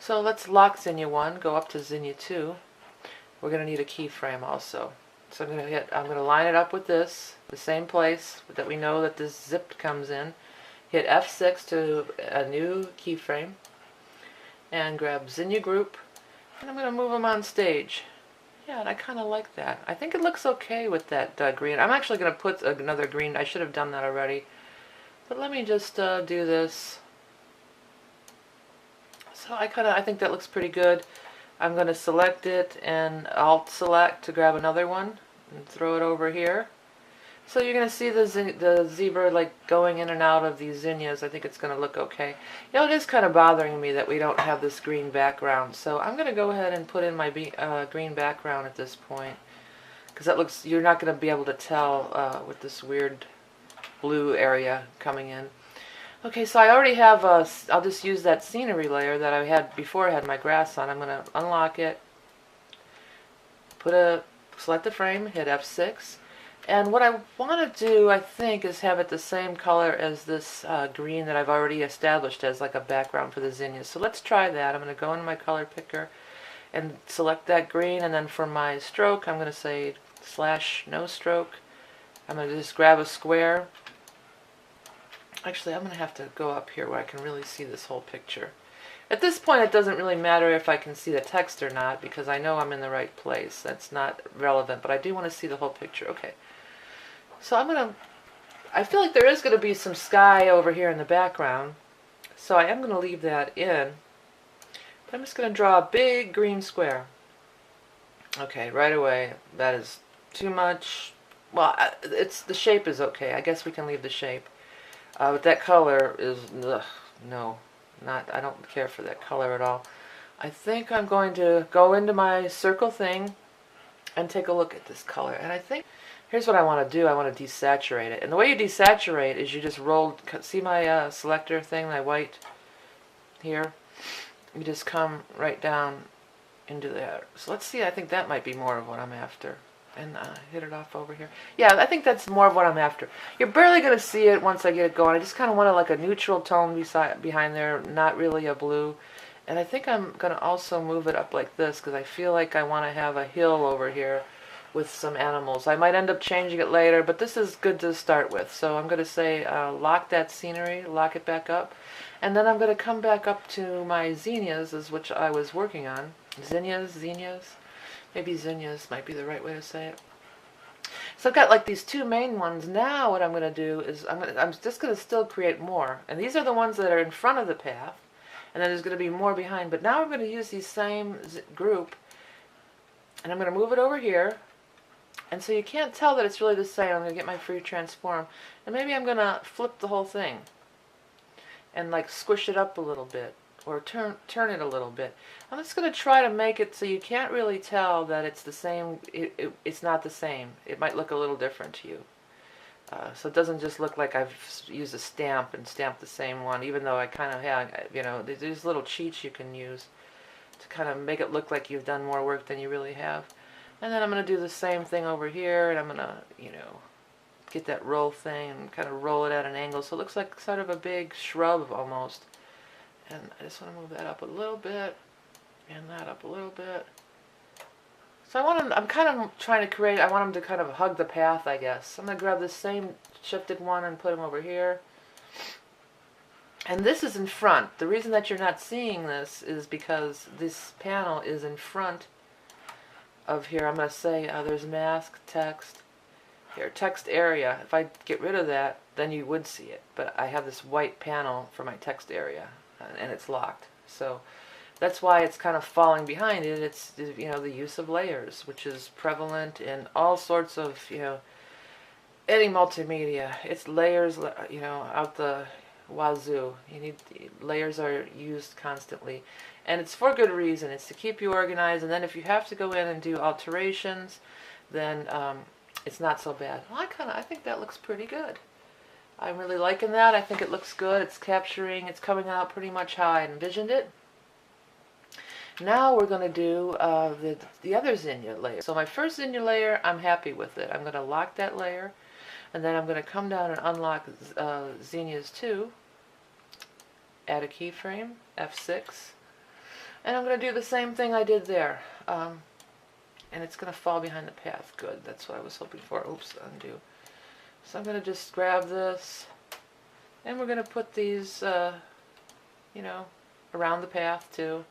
So let's lock Zinnia 1, go up to Zinnia 2. We're going to need a keyframe also. So I'm going to line it up with this, the same place that we know that this zipped comes in. Hit F6 to a new keyframe and grab Zinnia group, and I'm going to move them on stage. Yeah, and I kind of like that. I think it looks okay with that green. I'm actually going to put another green. I should have done that already. But let me just do this. So I think that looks pretty good. I'm going to select it and Alt select to grab another one and throw it over here. So you're going to see the zebra like going in and out of these zinnias. I think it's going to look okay. You know, it is kind of bothering me that we don't have this green background. So I'm going to go ahead and put in my green background at this point, because that looks, you're not going to be able to tell with this weird blue area coming in. Okay, so I already have I'll just use that scenery layer that I had before I had my grass on. I'm going to unlock it, select the frame, hit F6. And what I want to do, I think, is have it the same color as this green that I've already established as like a background for the zinnias. So let's try that. I'm going to go into my color picker and select that green, and then for my stroke, I'm going to say /no stroke. I'm going to just grab a square. Actually, I'm going to have to go up here where I can really see this whole picture. At this point, it doesn't really matter if I can see the text or not, because I know I'm in the right place. That's not relevant, but I do want to see the whole picture. Okay. So I feel like there is going to be some sky over here in the background, so I am going to leave that in. But I'm just going to draw a big green square. Okay, right away, that is too much. Well, the shape is okay. I guess we can leave the shape. But that color is, no, I don't care for that color at all. I think I'm going to go into my circle thing and take a look at this color. And I think, here's what I want to do. I want to desaturate it. And the way you desaturate is you just see my selector thing, my white here? You just come right down into there. So let's see, I think that might be more of what I'm after. And hit it off over here. Yeah, I think that's more of what I'm after. You're barely going to see it once I get it going. I just kind of want like a neutral tone behind there, not really a blue. And I think I'm going to also move it up like this, because I feel like I want to have a hill over here with some animals. I might end up changing it later, but this is good to start with. So I'm going to say lock that scenery, lock it back up. And then I'm going to come back up to my zinnias, which I was working on. Zinnias. Maybe zinnias might be the right way to say it. So I've got like these two main ones. Now what I'm going to do is I'm just going to still create more. And these are the ones that are in front of the path. And then there's going to be more behind. But now I'm going to use these same group. And I'm going to move it over here. And so you can't tell that it's really the same. I'm going to get my free transform. And maybe I'm going to flip the whole thing. And like squish it up a little bit. Or turn it a little bit. I'm just going to try to make it so you can't really tell that it's the same. It's not the same. It might look a little different to you. So it doesn't just look like I've used a stamp and stamped the same one, even though I kind of have, you know, there's little cheats you can use to kind of make it look like you've done more work than you really have. And then I'm going to do the same thing over here, and I'm going to, you know, get that roll thing and kind of roll it at an angle so it looks like sort of a big shrub almost. And I just want to move that up a little bit, and that up a little bit. So I'm kind of trying to create, I want them to kind of hug the path, I guess. I'm going to grab this same shifted one and put them over here. And this is in front. The reason that you're not seeing this is because this panel is in front of here. I'm going to say there's mask, text, here, text area. If I get rid of that, then you would see it. But I have this white panel for my text area. And it's locked, so that's why it's kind of falling behind it. It's, you know, the use of layers, which is prevalent in all sorts of, you know, any multimedia. It's layers, you know, out the wazoo. Layers are used constantly, and it's for good reason. It's to keep you organized, and then if you have to go in and do alterations, then it's not so bad. Well, I think that looks pretty good. I'm really liking that. I think it looks good. It's capturing, it's coming out pretty much how I envisioned it. Now we're going to do the other zinnia layer. So my first zinnia layer, I'm happy with it. I'm going to lock that layer, and then I'm going to come down and unlock zinnias 2, add a keyframe, F6. And I'm going to do the same thing I did there. And it's going to fall behind the path. Good, that's what I was hoping for. Oops, undo. So I'm going to just grab this, and we're going to put these, you know, around the path too.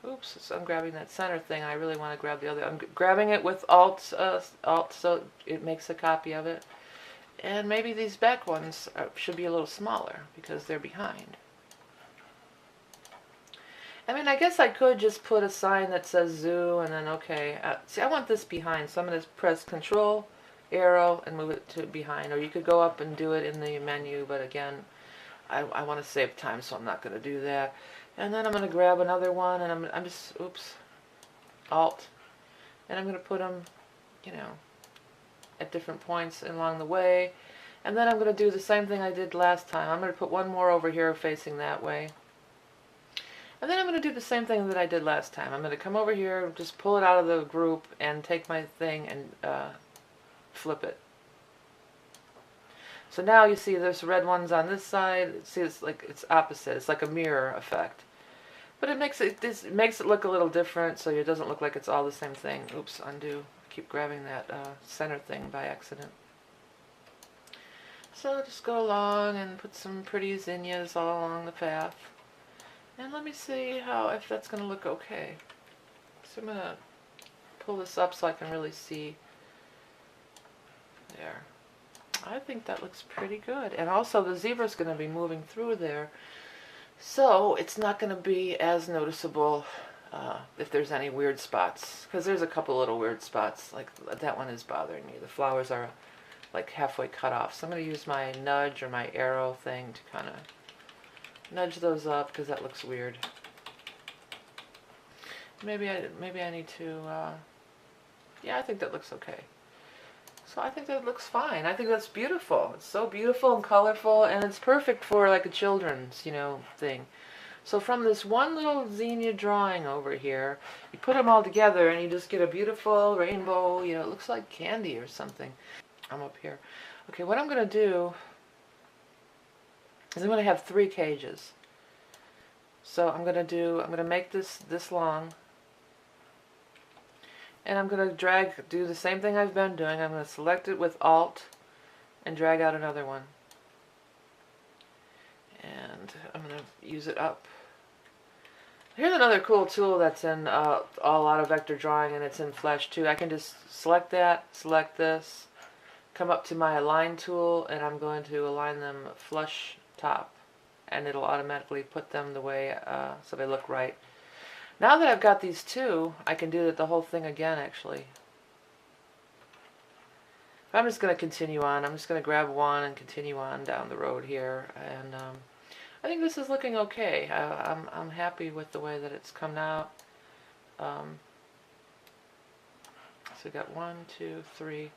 Oops, so I'm grabbing that center thing. I really want to grab the other. I'm grabbing it with Alt so it makes a copy of it. And maybe these back ones should be a little smaller because they're behind. I mean, I guess I could just put a sign that says zoo and then okay. See, I want this behind, so I'm going to press Control, arrow, and move it to behind. Or you could go up and do it in the menu, but again, I want to save time, so I'm not going to do that. And then I'm going to grab another one, and I'm just, oops, Alt. And I'm going to put them, you know, at different points along the way. And then I'm going to do the same thing I did last time. I'm going to put one more over here facing that way. And then I'm going to do the same thing that I did last time. I'm going to come over here, just pull it out of the group, and take my thing and flip it. So now you see there's red ones on this side. See, it's like it's opposite. It's like a mirror effect. But it makes it look a little different, so it doesn't look like it's all the same thing. Oops, undo. I keep grabbing that center thing by accident. So just go along and put some pretty zinnias all along the path. And let me see if that's going to look okay. So I'm going to pull this up so I can really see. There. I think that looks pretty good. And also the zebra's going to be moving through there. So it's not going to be as noticeable if there's any weird spots. Because there's a couple little weird spots. Like that one is bothering me. The flowers are like halfway cut off. So I'm going to use my nudge or my arrow thing to kind of nudge those up because that looks weird. Maybe I need to, yeah, I think that looks okay. So I think that looks fine. I think that's beautiful. It's so beautiful and colorful, and it's perfect for like a children's, you know, thing. So from this one little zinnia drawing over here, you put them all together and you just get a beautiful rainbow, you know, it looks like candy or something. I'm up here. Okay, what I'm going to do is I'm going to have 3 cages. So I'm going to make this long. And I'm going to do the same thing I've been doing. I'm going to select it with Alt and drag out another one. And I'm going to use it up. Here's another cool tool that's in all out of vector drawing, and it's in Flash too. I can just select that, select this, come up to my Align tool, and I'm going to align them flush top. And it'll automatically put them the way so they look right. Now that I've got these 2, I can do the whole thing again, actually. I'm just going to continue on. I'm just going to grab one and continue on down the road here. And I think this is looking okay. I'm happy with the way that it's come out. So we got 1, 2, 3.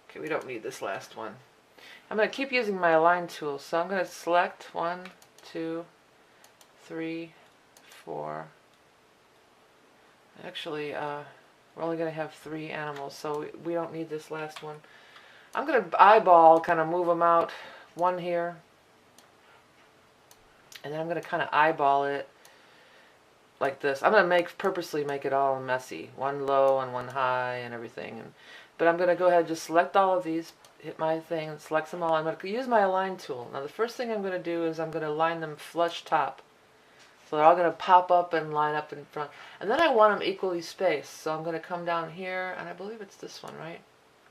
Okay, we don't need this last one. I'm going to keep using my Align tool. So I'm going to select 1, 2, 3, 4. Actually, we're only going to have 3 animals, so we don't need this last one. I'm going to eyeball, kind of move them out. 1 here. And then I'm going to kind of eyeball it like this. I'm going to purposely make it all messy. 1 low and 1 high and everything. But I'm going to go ahead and just select all of these, hit my thing, and select them all. I'm going to use my Align tool. Now the first thing I'm going to do is I'm going to align them flush top. So they're all going to pop up and line up in front. And then I want them equally spaced. So I'm going to come down here, and I believe it's this one, right?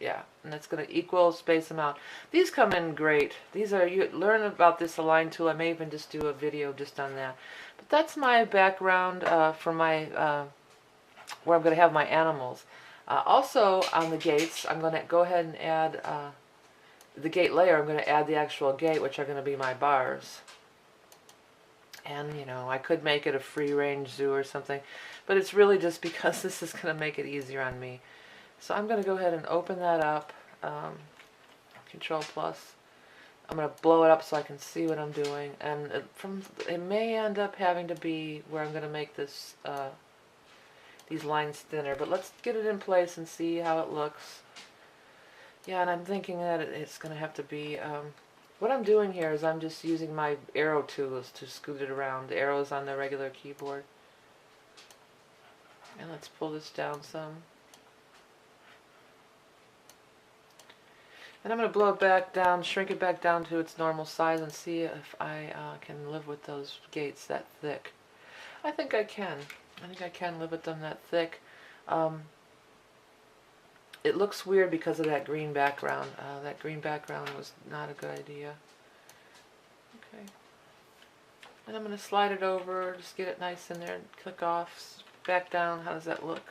Yeah, and it's going to equal space them out. These come in great. These are, you learn about this Align tool. I may even just do a video just on that. But that's my background for my, where I'm going to have my animals. Also on the gates, I'm going to go ahead and add the gate layer. I'm going to add the actual gate, which are going to be my bars. And, you know, I could make it a free-range zoo or something, but it's really just because this is going to make it easier on me. So I'm going to go ahead and open that up, Control plus. I'm going to blow it up so I can see what I'm doing, and it may end up having to be where I'm going to make this these lines thinner, but let's get it in place and see how it looks. Yeah, and I'm thinking that it's going to have to be... what I'm doing here is I'm just using my arrow tools to scoot it around. The arrows on the regular keyboard. And let's pull this down some. And I'm going to blow it back down, shrink it back down to its normal size and see if I can live with those gates that thick. I think I can. I think I can live with them that thick. It looks weird because of that green background. That green background was not a good idea. Okay. And I'm going to slide it over, just get it nice in there and click off, back down. How does that look?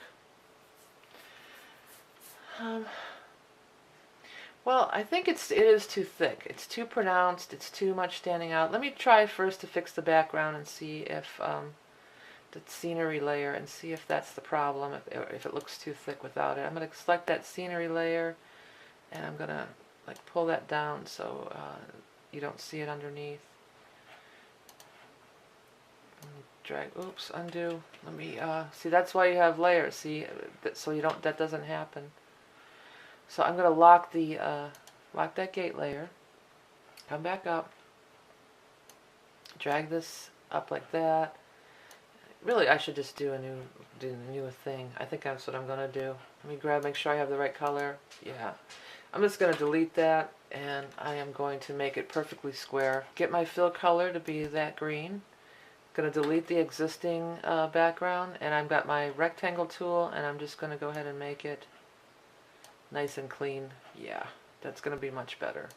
Well, I think it is too thick. It's too pronounced. It's too much standing out. Let me try first to fix the background and see if the scenery layer, and see if that's the problem, if it looks too thick without it. I'm going to select that scenery layer, and I'm going to like pull that down so you don't see it underneath. Drag, oops, undo. Let me see, that's why you have layers. See, so you don't, that doesn't happen. So I'm going to lock the lock that gate layer. Come back up. Drag this up like that. Really, I should just do a new thing. I think that's what I'm going to do. Let me make sure I have the right color. Yeah. I'm just going to delete that, and I am going to make it perfectly square. Get my fill color to be that green. Going to delete the existing background, and I've got my rectangle tool, and I'm just going to go ahead and make it nice and clean. Yeah, that's going to be much better.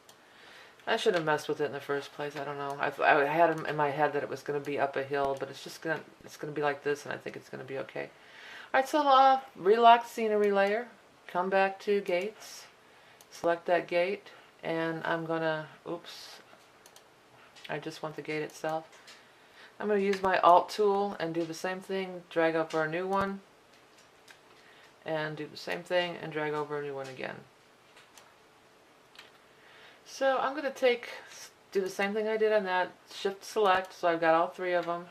I should have messed with it in the first place. I don't know. I had in my head that it was going to be up a hill, but it's going to be like this, and I think it's going to be okay. All right, so relock scenery layer. Come back to gates. Select that gate, and I'm going to, oops, I just want the gate itself. I'm going to use my Alt tool and do the same thing. Drag over a new one, and do the same thing and drag over a new one again. So I'm going to do the same thing I did on that, shift select, so I've got all three of them,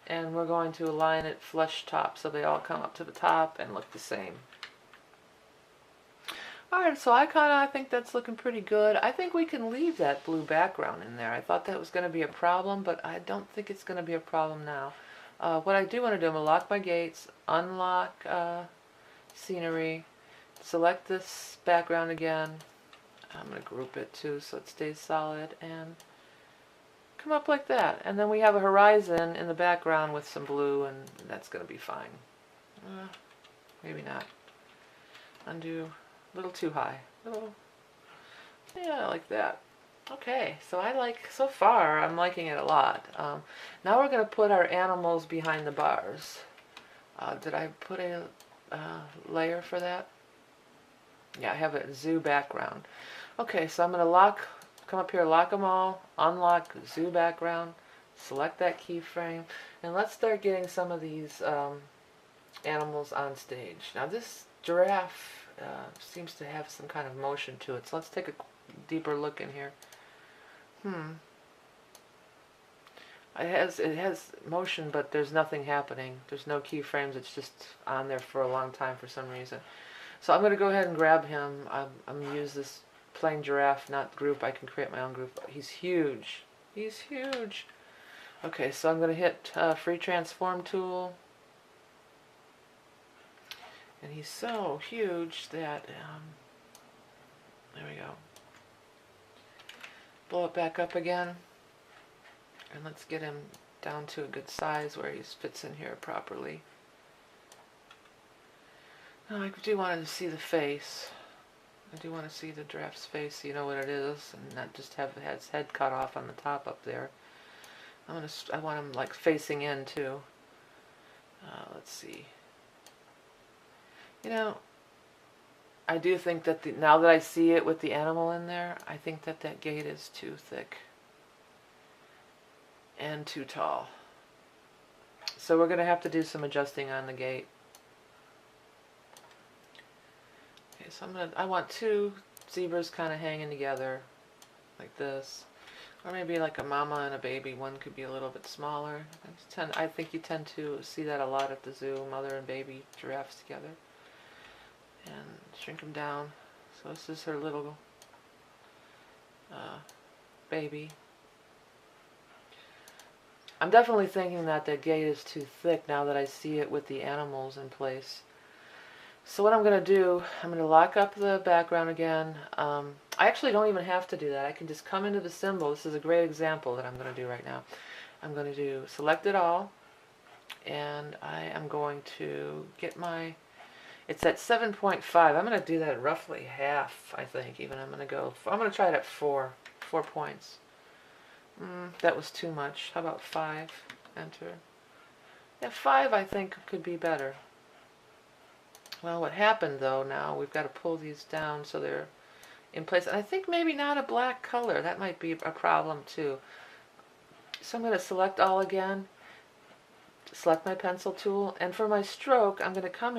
and we're going to align it flush top so they all come up to the top and look the same. Alright, so I think that's looking pretty good. I think we can leave that blue background in there. I thought that was going to be a problem, but I don't think it's going to be a problem now. What I do want to do, I'm going to lock my gates, unlock scenery, select this background again. I'm going to group it too so it stays solid, and come up like that. And then we have a horizon in the background with some blue, and that's going to be fine. Maybe not. Undo. A little too high. Yeah, like that. Okay, so so far I'm liking it a lot. Now we're going to put our animals behind the bars. Did I put a layer for that? Yeah, I have a zoo background. Okay, so I'm going to come up here, lock them all, unlock zoo background, select that keyframe, and let's start getting some of these animals on stage. Now this giraffe seems to have some kind of motion to it, so let's take a deeper look in here. It has motion, but there's nothing happening. There's no keyframes. It's just on there for a long time for some reason. So I'm going to go ahead and grab him. I'm going to use this plain giraffe, not group. I can create my own group. He's huge. He's huge. Okay, so I'm going to hit free transform tool. And he's so huge that, there we go. Blow it back up again. And let's get him down to a good size where he fits in here properly. Now I do want to see the face. I do want to see the giraffe's face so you know what it is, and not just have its head cut off on the top up there. I want him like facing in too. Let's see. You know, I do think that now that I see it with the animal in there, I think that that gate is too thick and too tall. So we're going to have to do some adjusting on the gate. Okay, so I want two zebras kind of hanging together like this. Or maybe like a mama and a baby. One could be a little bit smaller. I think you tend to see that a lot at the zoo, mother and baby giraffes together. And shrink them down. So this is her little baby. I'm definitely thinking that the gate is too thick now that I see it with the animals in place. So what I'm going to do, I'm going to lock up the background again. I actually don't even have to do that. I can just come into the symbol. This is a great example that I'm going to do right now. I'm going to do select it all, and I am going to get my, it's at 7.5. I'm going to do that roughly half, I think. Even I'm going to try it at 4 points. That was too much. How about 5? Enter. Yeah, 5 I think could be better. Well, what happened though, now we've got to pull these down so they're in place. And I think maybe not a black color. That might be a problem too. So I'm going to select all again, select my pencil tool, and for my stroke, I'm going to come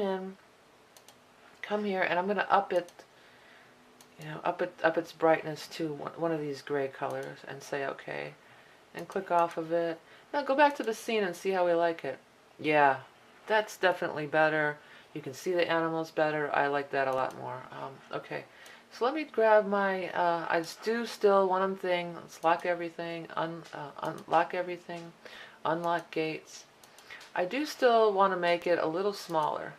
here, and I'm going to up it, up its brightness to one of these gray colors, and say OK, and click off of it. Now go back to the scene and see how we like it. Yeah, that's definitely better. You can see the animals better. I like that a lot more. Okay, so let me grab my, I do still one thing. Let's lock everything, unlock everything, unlock gates. I do still want to make it a little smaller.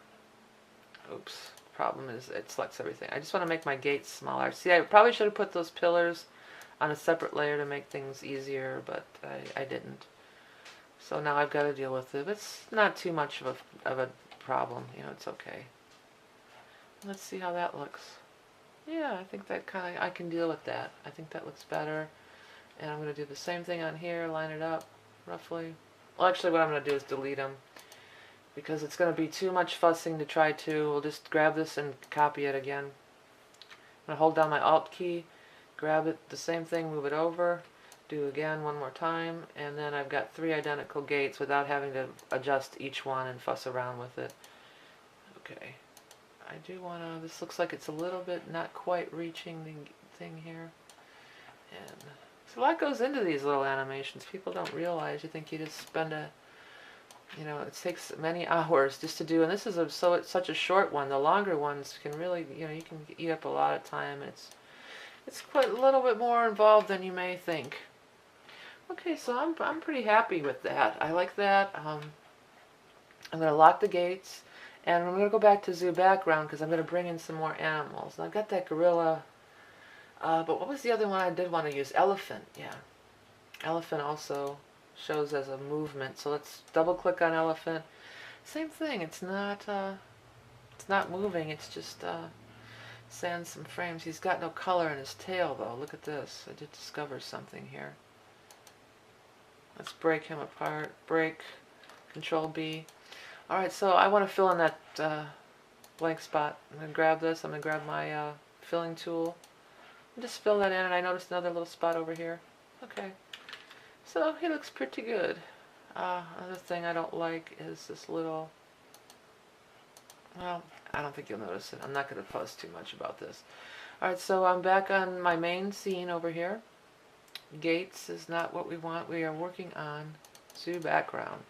Oops, problem is it selects everything. I just want to make my gates smaller. See, I probably should have put those pillars on a separate layer to make things easier, but I didn't. So now I've got to deal with it. It's not too much of a problem, it's okay. Let's see how that looks. Yeah, I think that I can deal with that. I think that looks better. And I'm going to do the same thing on here, line it up roughly. Well, actually what I'm going to do is delete them, because it's going to be too much fussing to try to. We'll just grab this and copy it again. I'm going to hold down my Alt key, grab it, the same thing, move it over, do again one more time, and then I've got 3 identical gates without having to adjust each one and fuss around with it. Okay, I do want to, this looks like it's a little bit not quite reaching the thing here. And so a lot goes into these little animations. People don't realize. You think you just spend it takes many hours just to do, and this is it's such a short one. The longer ones can really, you can eat up a lot of time. It's quite a little bit more involved than you may think. Okay, so I'm pretty happy with that. I like that. I'm going to lock the gates, and I'm going to go back to Zoo Background because I'm going to bring in some more animals. And I've got that gorilla, but what was the other one I did want to use? Elephant, yeah. Elephant also shows as a movement, so let's double click on elephant. Same thing, it's not moving, it's just sans some frames. He's got no color in his tail though. Look at this. I did discover something here. Let's break him apart. Break, Control B. Alright, so I want to fill in that blank spot. I'm going to grab this. I'm going to grab my filling tool and just fill that in, and I noticed another little spot over here. Okay, so he looks pretty good. Another thing I don't like is this little, well, I don't think you'll notice it. I'm not going to fuss too much about this. Alright, so I'm back on my main scene over here. Gates is not what we want. We are working on Zoo Background.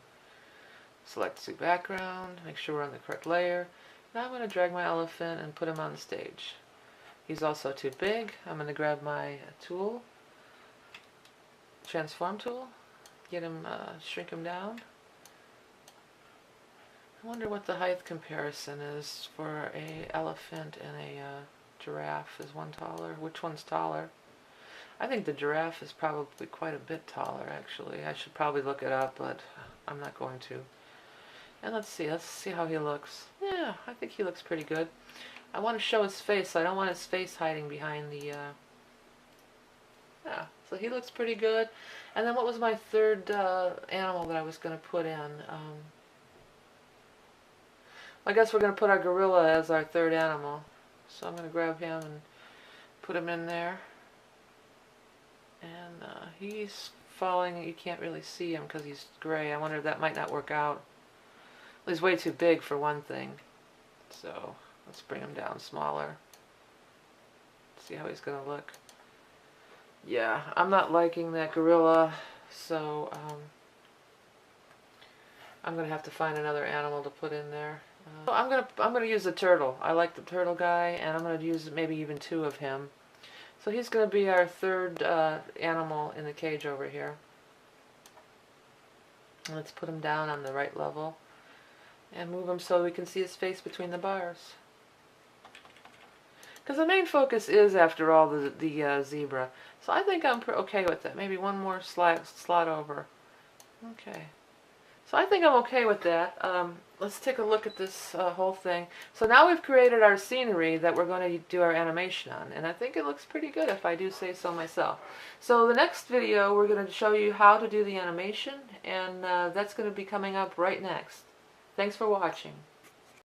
Select Zoo Background, make sure we're on the correct layer. Now I'm going to drag my elephant and put him on the stage. He's also too big. I'm going to grab my tool, transform tool, get him, shrink him down. I wonder what the height comparison is for a elephant and a giraffe. Is one taller? Which one's taller? I think the giraffe is probably quite a bit taller, actually. I should probably look it up, but I'm not going to. And let's see how he looks. Yeah, I think he looks pretty good. I want to show his face, so I don't want his face hiding behind the, yeah, so he looks pretty good. And then what was my third animal that I was going to put in? I guess we're going to put our gorilla as our third animal. So I'm going to grab him and put him in there. And he's falling. You can't really see him because he's gray. I wonder if that might not work out. Well, he's way too big for one thing. So let's bring him down smaller. See how he's going to look. Yeah, I'm not liking that gorilla, so I'm going to have to find another animal to put in there. I'm gonna use the turtle. I like the turtle guy, and I'm going to use maybe even 2 of him. So he's going to be our third animal in the cage over here. Let's put him down on the right level and move him so we can see his face between the bars. Because the main focus is, after all, the zebra. So I think I'm okay with that. Maybe one more slot over. Okay. So I think I'm okay with that. Let's take a look at this whole thing. So now we've created our scenery that we're going to do our animation on. And I think it looks pretty good, if I do say so myself. So the next video, we're going to show you how to do the animation. And that's going to be coming up right next. Thanks for watching.